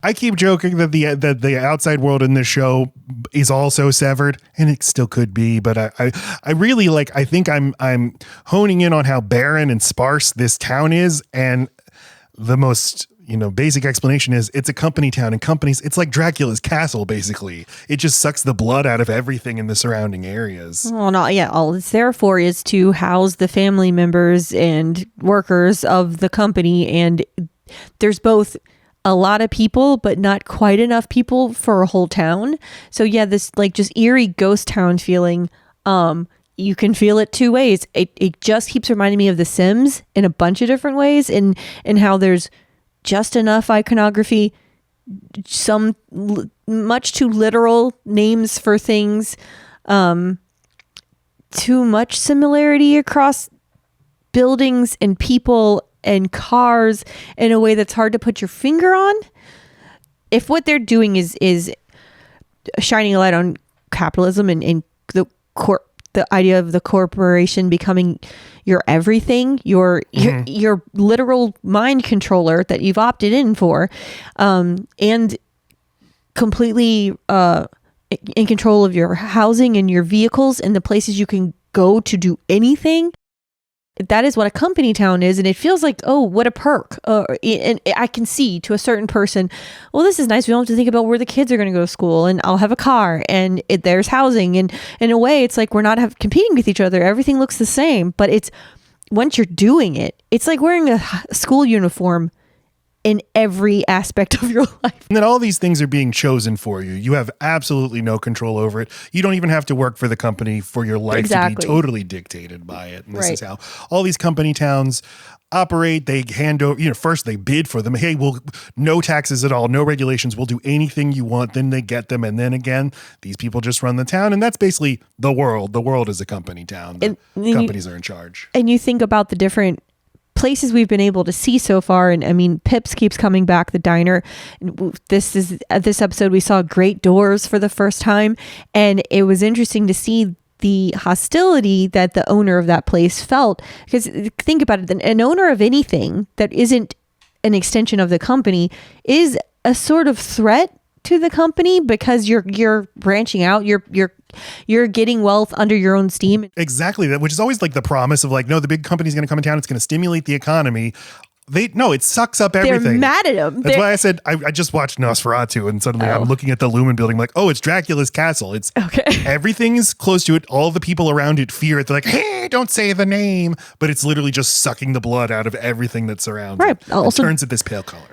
I keep joking that the outside world in this show is also severed, and it still could be, but I really I think I'm honing in on how barren and sparse this town is, and the most basic explanation is it's a company town, and companies, it's like Dracula's castle, basically. It just sucks the blood out of everything in the surrounding areas. Well, no, yeah, all it's there for is to house the family members and workers of the company, and there's both a lot of people, but not quite enough people for a whole town. So yeah, this just eerie ghost town feeling, you can feel it two ways. It just keeps reminding me of The Sims in a bunch of different ways, and how there's just enough iconography, some much too literal names for things, too much similarity across buildings and people and cars in a way that's hard to put your finger on. If what they're doing is shining a light on capitalism and the idea of the corporation becoming your everything, your literal mind controller that you've opted in for, and completely in control of your housing and your vehicles and the places you can go to do anything. That is what a company town is, and it feels like, oh, what a perk. And I can see to a certain person, well, this is nice. We don't have to think about where the kids are going to go to school, and I'll have a car, and there's housing. And in a way, it's like we're not competing with each other. Everything looks the same, but it's once you're doing it, it's like wearing a school uniform in every aspect of your life. And then all these things are being chosen for you. You have absolutely no control over it. You don't even have to work for the company for your life to be totally dictated by it. And this is how all these company towns operate. They hand over, first they bid for them. Hey, no taxes at all, no regulations. We'll do anything you want. Then they get them. And then again, these people just run the town. And that's basically the world. The world is a company town. The companies are in charge. And you think about the different places we've been able to see so far, and I mean, Pips keeps coming back, the diner. This episode we saw Great Doors for the first time, and it was interesting to see the hostility that the owner of that place felt, because think about it, an owner of anything that isn't an extension of the company is a sort of threat to the company, because you're branching out, you're getting wealth under your own steam. Exactly that, which is always the promise of no, the big company's going to come in town, it's going to stimulate the economy. It sucks up everything. They're mad at him. That's why I said I just watched Nosferatu, and suddenly I'm looking at the Lumon Building like, oh, it's Dracula's castle. It's okay. Everything is close to it. All the people around it fear it. They're like, hey, don't say the name. But it's literally just sucking the blood out of everything that surrounds it. Also, it turns it this pale color.